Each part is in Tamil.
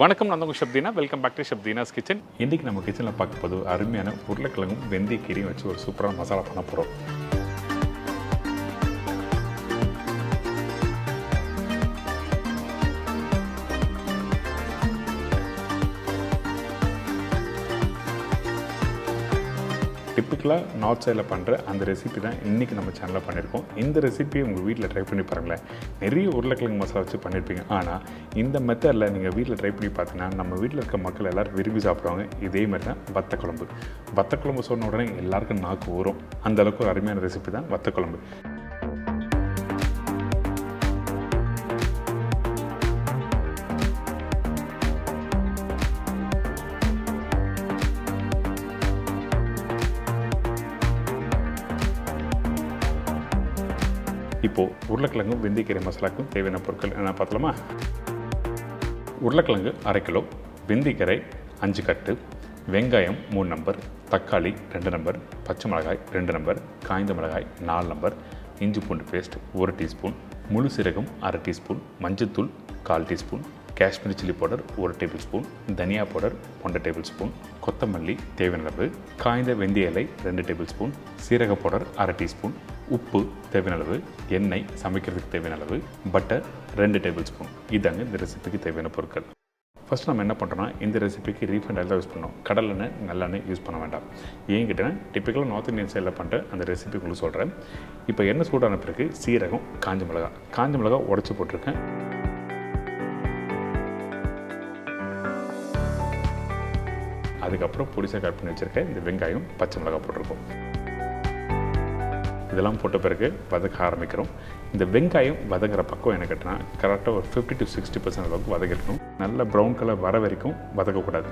வணக்கம், நான் உங்கள் Deena. Welcome back to Deena's kitchen. இன்றைக்கி நம்ம கிச்சனில் பார்க்க போது அருமையான உருளைக்கிழங்கும் வெந்தயக்கீரையும் வச்சு ஒரு சூப்பரான மசாலா பண்ண போகிறோம். டிப்பிக்கலாக நார்த் சைடில் பண்ணுற அந்த ரெசிபி தான் இன்றைக்கி நம்ம சேனலில் பண்ணியிருக்கோம். இந்த ரெசிபியை உங்கள் வீட்டில் ட்ரை பண்ணி பாருங்களேன். நிறைய உருளைக்கிழங்கு மசாலா வச்சு பண்ணியிருப்பீங்க. ஆனால் இந்த மெத்தடில் நீங்கள் வீட்டில் ட்ரை பண்ணி பார்த்தீங்கன்னா நம்ம வீட்டில் இருக்க மக்கள் எல்லோரும் விரும்பி சாப்பிடுவாங்க. இதே மாதிரி தான் வத்த குழம்பு. வத்த குழம்பு சொன்ன உடனே எல்லாருக்கும் நாக்கு ஊறும். அந்தளவுக்கு ஒரு அருமையான ரெசிபி தான் வத்த குழம்பு. இப்போது உருளைக்கிழங்கும் வெந்தயக்கீரை மசாலாவுக்கும் தேவையான பொருட்கள் என்ன பார்த்தலாமா? உருளைக்கிழங்கு 1/2 கிலோ, வெந்தயக்கீரை 5 கட்டு, வெங்காயம் 3 நம்பர், தக்காளி 2 நம்பர், பச்சை மிளகாய் 2 நம்பர், காய்ந்த மிளகாய் 4 நம்பர், இஞ்சி பூண்டு பேஸ்ட் 1 டீஸ்பூன், முழு சீரகம் 1/2 டீஸ்பூன், மஞ்சள்தூள் 1/4 teaspoon, Kashmiri chilli powder 1 table spoon, தனியா பவுடர் 1 டேபிள் ஸ்பூன், கொத்தமல்லி தேவையான அளவு, காய்ந்த வெந்தய இலை 2 டேபிள் ஸ்பூன், சீரக பவுடர் 1/2 டீஸ்பூன், உப்பு தேவையான அளவு, எண்ணெய் சமைக்கிறதுக்கு தேவையான அளவு, பட்டர் 2 டேபிள் ஸ்பூன். இதாங்க இந்த ரெசிபிக்கு தேவையான பொருட்கள். ஃபஸ்ட் நம்ம என்ன பண்ணுறோன்னா, இந்த ரெசிபிக்கு ரீஃபைண்ட் ஆயில் தான் யூஸ் பண்ணோம். கடலெண்ணெய் நல்லெண்ணெய் யூஸ் பண்ண வேண்டாம். ஏன் கிட்டேன்னா டிப்பிக்கலாக நார்த் இந்தியன் சைடில் பண்ணுற அந்த ரெசிபி உங்களுக்கு சொல்கிறேன். இப்போ எண்ணெய் சூடான பிறகு சீரகம், காஞ்ச மிளகா உடச்சி போட்டிருக்கேன். அதுக்கப்புறம் பொடிசாக கட் பண்ணி வச்சுருக்கேன் இந்த வெங்காயம், பச்சை மிளகாய் போட்டிருக்கோம். இதெல்லாம் போட்ட பிறகு வதக்க ஆரம்பிக்கிறோம். இந்த வெங்காயம் வதங்குற பக்கம் என்ன கேட்டால் கரெக்டாக ஒரு 50 to 60% அளவுக்கு வதக்கிருக்கணும். நல்ல ப்ரௌன் கலர் வர வரைக்கும் வதக்கக்கூடாது.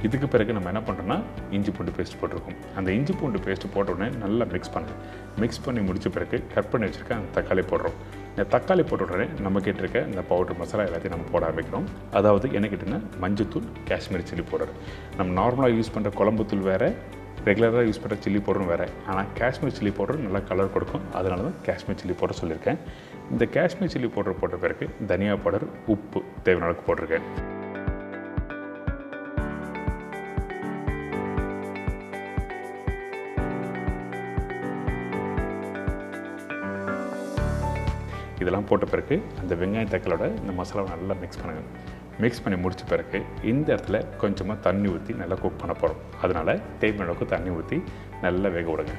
இதுக்கு பிறகு நம்ம என்ன பண்ணுறோன்னா இஞ்சி பூண்டு பேஸ்ட் போட்டிருக்கோம். அந்த இஞ்சி பூண்டு பேஸ்ட்டு போட்ட உடனே நல்லா மிக்ஸ் பண்ணி முடிச்ச பிறகு கட் பண்ணி வச்சுருக்க அந்த தக்காளி போடுறோம். இந்த தக்காளி போட்ட உடனே நம்ம கேட்டிருக்க இந்த பவுடர் மசாலா எல்லாத்தையும் நம்ம போட ஆரம்பிக்கிறோம். அதாவது என்ன கேட்டிங்கன்னா மஞ்சத்தூள், காஷ்மீரி சில்லி பவுடர். நம்ம நார்மலாக யூஸ் பண்ணுற குழம்புத்தூள் வேறு, ரெகுலராக யூஸ் பண்ணுற சில்லி பவுடரும் வேறு. ஆனால் காஷ்மீர் சில்லி பவுடர் நல்லா கலர் கொடுக்கும். அதனால தான் காஷ்மீர் சில்லி பவுடர் சொல்லியிருக்கேன். இந்த காஷ்மீர் சில்லி பவுடர் போட்ட பிறகு தனியா பவுடர், உப்பு தேவையான அளவுக்கு போட்டிருக்கேன். இதெல்லாம் போட்ட பிறகு அந்த வெங்காயம் தக்காளோட இந்த மசாலாவை நல்லா மிக்ஸ் பண்ணி முடிச்ச பிறகு இந்த இடத்துல கொஞ்சமாக தண்ணி ஊற்றி நல்லா குக் பண்ண போகிறோம். அதனால் தேவையான அளவுக்கு தண்ணி ஊற்றி நல்லா வேக விடுங்க.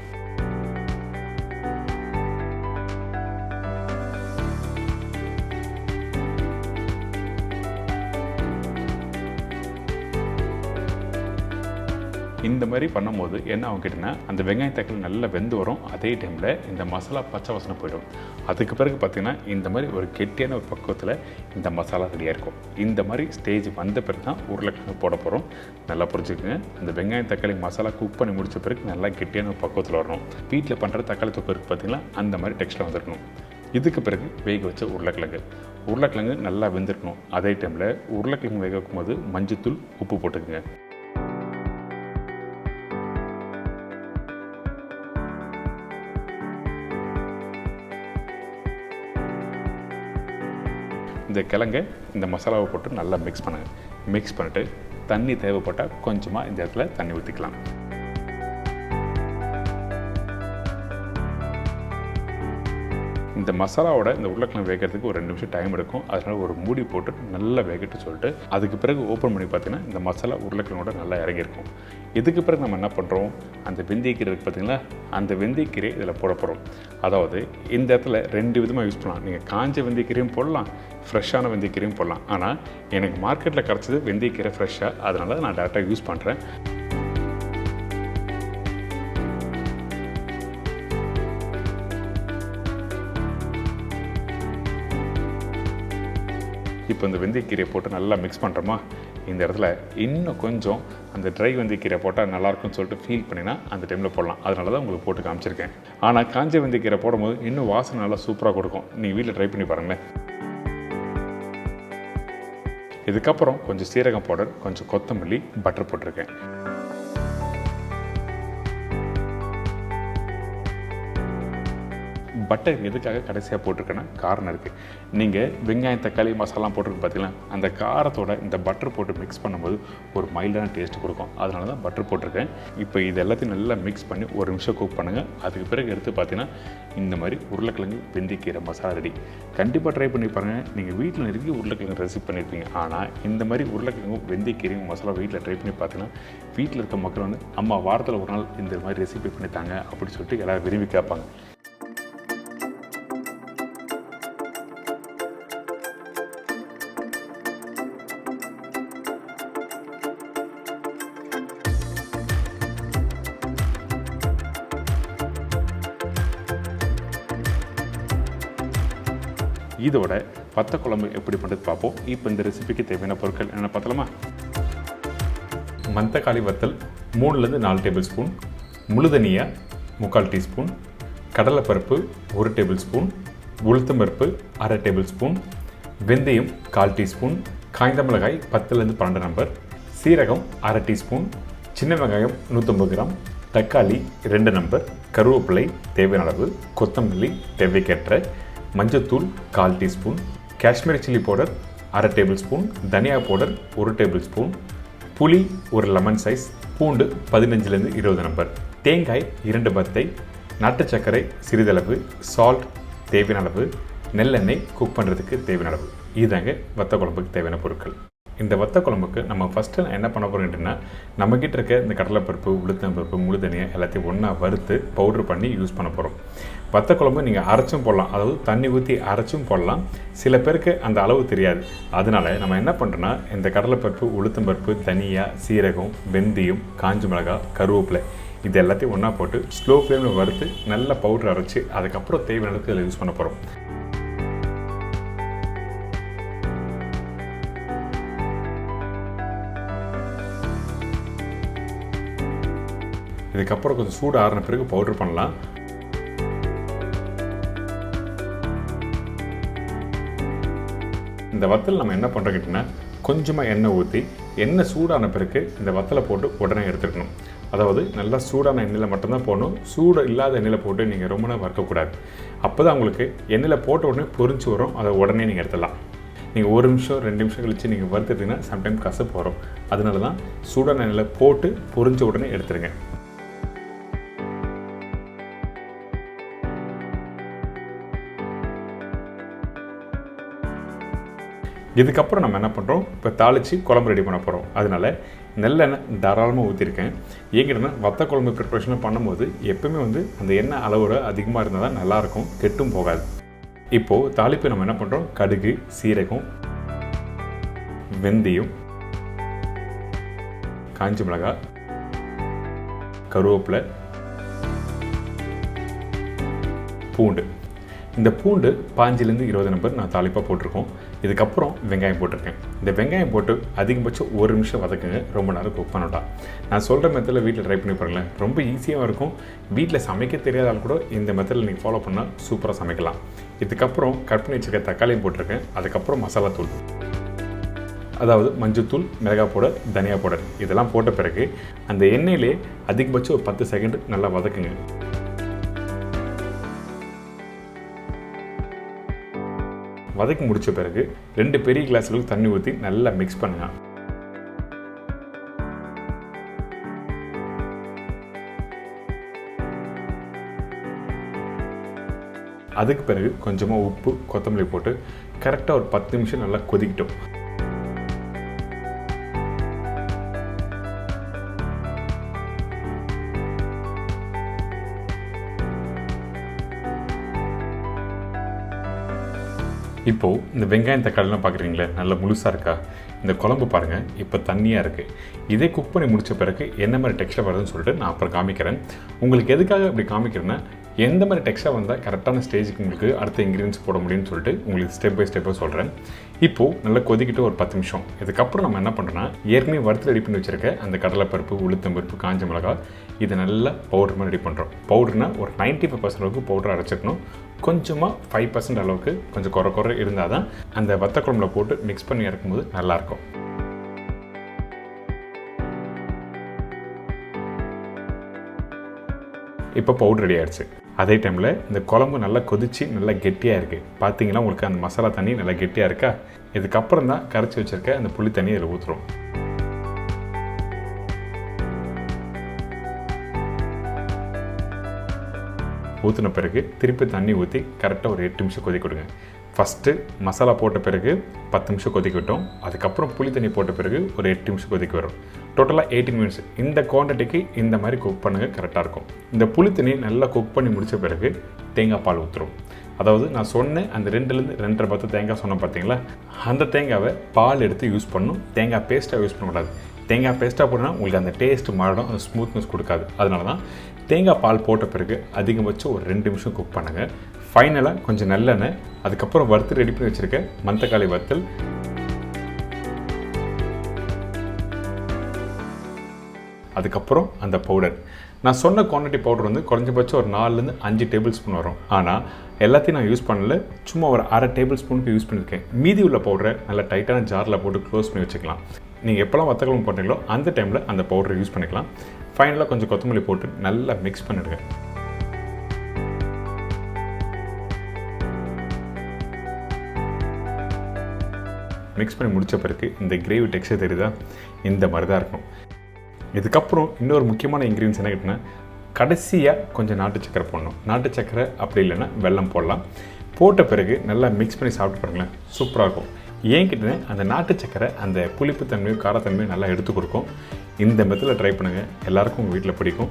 இந்த மாதிரி பண்ணும்போது என்ன ஆகும் கேட்டிங்கன்னா அந்த வெங்காயம் தக்காளி நல்லா வெந்து வரும். அதே டைமில் இந்த மசாலா பச்சை வாசனை போய்டும். அதுக்கு பிறகு பார்த்திங்கன்னா இந்த மாதிரி ஒரு கெட்டியான ஒரு பக்குவத்தில் இந்த மசாலா ரெடியாக இருக்கும். இந்த மாதிரி ஸ்டேஜ் வந்த பிறகு தான் உருளைக்கிழங்கு போட போகிறோம். நல்லா புரிஞ்சுக்கோங்க. அந்த வெங்காயம் தக்காளி மசாலா குக் பண்ணி முடித்த பிறகு நல்லா கெட்டியான ஒரு பக்குவத்தில் வரணும். வீட்டில் பண்ணுற தக்காளி தொக்கு இருக்குது பார்த்திங்களா, அந்த மாதிரி டெக்ஸ்டில் வந்துருக்கணும். இதுக்கு பிறகு வேக வச்ச உருளைக்கிழங்கு நல்லா வெந்திருக்கணும். அதே டைமில் உருளைக்கிழங்கு வேக வைக்கும்போது மஞ்சத்தூள், உப்பு போட்டுக்குங்க. இந்த கிழங்கை இந்த மசாலாவை போட்டு நல்லா மிக்ஸ் பண்ணிட்டு தண்ணி தேவைப்பட்டால் கொஞ்சமாக இந்த இடத்துல தண்ணி ஊற்றிக்கலாம். இந்த மசாலாவோட இந்த உருளைக்கிழங்கு வேகிறதுக்கு ஒரு 2 நிமிஷம் டைம் எடுக்கும். அதனால் ஒரு மூடி போட்டு நல்லா வேகட்டு சொல்லிட்டு அதுக்கு பிறகு ஓப்பன் பண்ணி பார்த்தீங்கன்னா இந்த மசாலா உருளைக்கிழங்கோட நல்லா இறங்கியிருக்கும். இதுக்கு பிறகு நம்ம என்ன பண்ணுறோம், அந்த வெந்தயக்கீரை இருக்குது பார்த்தீங்களா, அந்த வெந்தயக்கீரை இதில் போட போகிறோம். அதாவது இந்த இடத்துல 2 விதமாக யூஸ் பண்ணலாம். நீங்கள் காஞ்ச வெந்தயக்கீரையும் போடலாம், ஃப்ரெஷ்ஷான வெந்தயக்கீரையும் போடலாம். ஆனால் எனக்கு மார்க்கெட்டில் கிடச்சது வெந்தயக்கீரை ஃப்ரெஷ்ஷாக, அதனால நான் டேரெக்டாக யூஸ் பண்ணுறேன். இப்போ இந்த வெந்தயக்கீரையை போட்டு நல்லா மிக்ஸ் பண்ணுறோமா, இந்த இடத்துல இன்னும் கொஞ்சம் அந்த ட்ரை வெந்தயக்கீரை போட்டால் நல்லாயிருக்குன்னு சொல்லிட்டு ஃபீல் பண்ணினா அந்த டைமில் போடலாம். அதனால தான் உங்களுக்கு போட்டு காமிச்சிருக்கேன். ஆனால் காஞ்ச வெந்தயக்கீரை போடும்போது இன்னும் வாசனை நல்லா சூப்பராக கொடுக்கும். நீங்கள் வீட்டில் ட்ரை பண்ணி பாருங்களேன். இதுக்கப்புறம் கொஞ்சம் சீரகம் பவுடர், கொஞ்சம் கொத்தமல்லி, பட்டர் போட்டிருக்கேன். பட்டர் எதுக்காக கடைசியாக போட்டிருக்கேன்னா காரணம் இருக்குது. நீங்கள் வெங்காயம் தக்காளி மசாலாம் போட்டிருக்கு பார்த்தீங்கன்னா, அந்த காரத்தோட இந்த பட்டர் போட்டு மிக்ஸ் பண்ணும்போது ஒரு மைல்டான டேஸ்ட் கொடுக்கும். அதனால தான் பட்டர் போட்டிருக்கேன். இப்போ இது எல்லாத்தையும் நல்லா மிக்ஸ் பண்ணி ஒரு நிமிஷம் குக் பண்ணுங்கள். அதுக்கு பிறகு எடுத்து பார்த்தீங்கன்னா இந்த மாதிரி உருளைக்கிழங்கு வெந்தயக்கீரை மசாலா ரெடி. கண்டிப்பாக ட்ரை பண்ணி பாருங்கள். நீங்கள் வீட்டில் நிறைய உருளைக்கிழங்கு ரெசிபி பண்ணியிருப்பீங்க. ஆனால் இந்த மாதிரி உருளைக்கிழங்கும் வெந்தயக்கீரையும் மசாலா வீட்டில் ட்ரை பண்ணி பார்த்தீங்கன்னா வீட்டில் இருக்க மக்கள் வந்து அம்மா வாரத்தில் ஒரு நாள் இந்த மாதிரி ரெசிபி பண்ணித்தாங்க அப்படின்னு சொல்லிட்டு எல்லோரும் விரும்பி கேட்பாங்க. இதோட வத்த குழம்பு எப்படி பண்ணுறது பார்ப்போம். இப்போ இந்த ரெசிபிக்கு தேவையான பொருட்கள் என்ன பார்த்தலாமா? மந்தக்காளி வத்தல் 3-4 டேபிள் ஸ்பூன், முழுதனியா 3/4 டீஸ்பூன், கடலைப்பருப்பு 1 டேபிள் ஸ்பூன், உளுத்தம்பருப்பு 1/2 டேபிள் ஸ்பூன், வெந்தயம் 1/4 டீஸ்பூன், காய்ந்த மிளகாய் 10-12 நம்பர், சீரகம் 1/2 டீஸ்பூன், சின்ன வெங்காயம் 150 கிராம், தக்காளி 2 நம்பர், கருவேப்பிலை தேவையான அளவு, கொத்தமல்லி தேவைக்கேற்ற, மஞ்சத்தூள் 1/4 teaspoon, Kashmiri chilli powder 1/2 table spoon, தனியா பவுடர் 1 டேபிள் ஸ்பூன், புளி ஒரு லெமன் சைஸ், பூண்டு 15-20 நம்பர், தேங்காய் 2 பத்தை, நாட்டு சர்க்கரை சிறிதளவு, சால்ட் தேவையான அளவு, நெல்லெண்ணெய் குக் பண்ணுறதுக்கு தேவையான அளவு. இதுதாங்க வத்த குழம்புக்கு தேவையான பொருட்கள். இந்த வத்த குழம்புக்கு நம்ம ஃபஸ்ட்டு என்ன பண்ண போகிறோம்னா, நம்மக்கிட்ட இருக்க இந்த கடலைப்பருப்பு, உளுத்தம்பருப்பு, முழுதனியா எல்லாத்தையும் ஒன்றா வறுத்து பவுட்ரு பண்ணி யூஸ் பண்ண போகிறோம். வத்த குழம்பு நீங்கள் அரைச்சும் போடலாம், அதாவது தண்ணி ஊற்றி அரைச்சும் போடலாம். சில பேருக்கு அந்த அளவு தெரியாது. அதனால் நம்ம என்ன பண்ணுறோன்னா, இந்த கடலைப்பருப்பு, உளுத்தம்பருப்பு, தனியா, சீரகம், வெந்தயம், காஞ்ச மிளகாய், கருவேப்பிலை இது எல்லாத்தையும் ஒன்றா போட்டு ஸ்லோ ஃப்ளேமில் வறுத்து நல்லா பவுட்ரு அரைச்சி அதுக்கப்புறம் தேவையான அளவுக்கு இதில் யூஸ் பண்ண போகிறோம். இதுக்கப்புறம் கொஞ்சம் சூடு ஆறின பிறகு பவுட்ரு பண்ணலாம். இந்த வத்தல் நம்ம என்ன பண்ணுறோம் கேட்டிங்கன்னா, கொஞ்சமாக எண்ணெய் ஊற்றி எண்ணெய் சூடான பிறகு இந்த வத்தலை போட்டு உடனே எடுத்துக்கணும். அதாவது நல்லா சூடான எண்ணெயில் மட்டும்தான் போடணும். சூடு இல்லாத எண்ணெயில் போட்டு நீங்கள் ரொம்ப நேரம் வறுக்கக்கூடாது. அப்போ தான் உங்களுக்கு எண்ணெயில் போட்ட உடனே பொரிஞ்சு வரும். அதை உடனே நீங்கள் எடுத்துடலாம். நீங்கள் 1 நிமிஷம் 2 நிமிஷம் கழித்து நீங்கள் வறுத்துட்டிங்கன்னா சம்டைம் கசப்பு வரும். அதனால தான் சூடான எண்ணெயில் போட்டு பொரிஞ்ச உடனே எடுத்துருங்க. இதுக்கப்புறம் நம்ம என்ன பண்ணுறோம், இப்போ தாளித்து குழம்பு ரெடி பண்ண போகிறோம். அதனால் நல்லெண்ணெய் தாராளமாக ஊற்றிருக்கேன். ஏங்கிட்டனா வத்த குழம்பு ப்ரிப்ரேஷன் பண்ணும்போது எப்பவுமே வந்து அந்த எண்ணெய் அளவோட அதிகமாக இருந்தால் தான் நல்லாயிருக்கும், கெட்டும் போகாது. இப்போது தாளிப்பு நம்ம என்ன பண்ணுறோம், கடுகு, சீரகம், வெந்தயம், காஞ்ச மிளகாய், கருவேப்பிலை, பூண்டு. இந்த பூண்டு 15-20 நம்பர் நான் தாளிப்பாக போட்டிருக்கோம். இதுக்கப்புறம் வெங்காயம் போட்டிருக்கேன். இந்த வெங்காயம் போட்டு அதிகபட்சம் 1 நிமிஷம் வதக்குங்க. ரொம்ப நேரம் குக் பண்ணட்டா. நான் சொல்கிற மெத்தடில் வீட்டில் ட்ரை பண்ணி பாருங்களேன். ரொம்ப ஈஸியாக இருக்கும். வீட்டில் சமைக்க தெரியாதாலும் கூட இந்த மெத்தடில் நீங்கள் ஃபாலோ பண்ணால் சூப்பராக சமைக்கலாம். இதுக்கப்புறம் கட் பண்ணி வச்சுருக்க தக்காளியும் போட்டிருக்கேன். அதுக்கப்புறம் மசாலா தூள், அதாவது மஞ்சத்தூள், மிளகாய் பவுடர், தனியா பவுடர் இதெல்லாம் போட்ட பிறகு அந்த எண்ணெயிலே அதிகபட்சம் ஒரு 10 செகண்ட் நல்லா வதக்குங்க. வதக்கி முடித்த பிறகு 2 பெரிய கிளாஸ் அளவுக்கு தண்ணி ஊற்றி நல்லா மிக்ஸ் பண்ணுங்க. அதுக்கு பிறகு கொஞ்சமாக உப்பு, கொத்தமல்லி போட்டு கரெக்டாக ஒரு 10 நிமிஷம் நல்லா கொதிக்கிட்டோம். இப்போது இந்த வெங்காயம் தக்காளிலாம் பார்க்குறீங்களே நல்லா முழுசாக இருக்கா? இந்த குழம்பு பாருங்கள் இப்போ தண்ணியாக இருக்குது. இதே குக் பண்ணி முடித்த பிறகு என்ன மாதிரி டெக்ஸ்டர் வருதுன்னு சொல்லிட்டு நான் அப்புறம் காமிக்கிறேன். உங்களுக்கு எதுக்காக இப்படி காமிக்கிறேன்னா, எந்த மாதிரி டெக்ஸ்டர் வந்தால் கரெக்டான ஸ்டேஜுக்கு உங்களுக்கு அடுத்த இன்க்ரீடியன்ஸ் போட முடியும்னு சொல்லிட்டு உங்களுக்கு ஸ்டெப் பை ஸ்டெப்பாக சொல்கிறேன். இப்போது நல்லா கொதிக்கிட்டு ஒரு 10 நிமிஷம். இதுக்கப்புறம் நம்ம என்ன பண்ணுறோன்னா, ஏற்கனவே வறுத்து ரெடி பண்ணி வச்சுருக்க அந்த கடலைப்பருப்பு, உளுத்தம்பருப்பு, காஞ்ச மிளகாய் இதை நல்லா பவுடர் மாதிரி ரெடி பண்ணுறோம். பவுடர்னால் ஒரு 95% அளவுக்கு பவுடர் அரைச்சிக்கணும். கொஞ்சமாக 5% அளவுக்கு கொஞ்சம் குறை இருந்தால் தான் அந்த வத்த குழம்புல போட்டு மிக்ஸ் பண்ணி இறக்கும்போது நல்லாயிருக்கும். இப்போ பவுடர் ரெடி ஆகிடுச்சு. அதே டைமில் இந்த குழம்பு நல்லா கொதித்து நல்லா கெட்டியாக இருக்குது. பார்த்தீங்கன்னா உங்களுக்கு அந்த மசாலா தண்ணி நல்லா கெட்டியாக இருக்கா? இதுக்கப்புறம் தான் கரைச்சி வச்சுருக்க அந்த புளி தண்ணி இதில் ஊற்றுறோம். ஊற்றின பிறகு திருப்பி தண்ணி ஊற்றி கரெக்டாக ஒரு 8 நிமிஷம் கொதிக்க விடுங்க. ஃபஸ்ட்டு மசாலா போட்ட பிறகு 10 நிமிஷம் கொதிக்க விட்டோம். அதுக்கப்புறம் புளி தண்ணி போட்ட பிறகு ஒரு 8 நிமிஷம் கொதிக்க வரும். டோட்டலாக 18 மினிட்ஸ். இந்த குவான்டிட்டிக்கு இந்த மாதிரி குக் பண்ணுங்கள், கரெக்டாக இருக்கும். இந்த புளி தண்ணி நல்லா குக் பண்ணி முடித்த பிறகு தேங்காய் பால் ஊற்றுறோம். அதாவது நான் சொன்னேன் அந்த 2லேருந்து 2.5 பத்து தேங்காய் சொன்னேன் பார்த்தீங்களா, அந்த தேங்காவை பால் எடுத்து யூஸ் பண்ணணும். தேங்காய் பேஸ்ட்டாக யூஸ் பண்ணக்கூடாது. தேங்காய் பேஸ்ட்டாக போட்டோன்னா உங்களுக்கு அந்த டேஸ்ட் மாறிடும், அந்த ஸ்மூத்னஸ் கொடுக்காது. அதனால தான் தேங்காய் பால் போட்ட பிறகு அதிகபட்சம் ஒரு 2 நிமிஷம் குக் பண்ணுங்கள். ஃபைனலாக கொஞ்சம் நல்லெண்ணெய், அதுக்கப்புறம் வறுத்து ரெடி பண்ணி வச்சுருக்க மணத்தக்காளி வத்தல், அதுக்கப்புறம் அந்த பவுடர். நான் சொன்ன குவான்டிட்டி பவுடர் வந்து குறைஞ்சபட்சம் ஒரு 4லேருந்து 5 டேபிள் ஸ்பூன் வரும். ஆனால் எல்லாத்தையும் நான் யூஸ் பண்ணல, சும்மா ஒரு அரை டேபிள் ஸ்பூனுக்கு யூஸ் பண்ணியிருக்கேன். மீதி உள்ள பவுடரை நல்லா டைட்டான ஜாரில் போட்டு க்ளோஸ் பண்ணி வச்சுக்கலாம். நீங்கள் எப்போல்லாம் வத்தக்குழம்பு போட்டீங்களோ அந்த டைமில் அந்த பவுடரை யூஸ் பண்ணிக்கலாம். ஃபைனலாக கொஞ்சம் கொத்தமல்லி போட்டு நல்லா மிக்ஸ் பண்ணிடுங்க. மிக்ஸ் பண்ணி முடித்த பிறகு இந்த கிரேவி டெக்ஸ்சர் தெரியுதா? இந்த மாதிரி தான் இருக்கும். இதுக்கப்புறம் இன்னொரு முக்கியமான இன்க்ரீடியன்ஸ் என்ன கேட்டிங்கன்னா, கடைசியாக கொஞ்சம் நாட்டு சக்கரை போடணும். நாட்டு சக்கரை அப்படி இல்லைன்னா வெல்லம் போடலாம். போட்ட பிறகு நல்லா மிக்ஸ் பண்ணி சாப்பிட்டு பாருங்களேன், சூப்பராக இருக்கும். ஏன் கிட்டே அந்த நாட்டு சக்கரை அந்த புளிப்பு தன்மையும் காரத்தன்மையும் நல்லா எடுத்து கொடுக்கும். இந்த மெத்தடில் ட்ரை பண்ணுங்கள், எல்லாருக்கும் உங்கள் வீட்டில் பிடிக்கும்.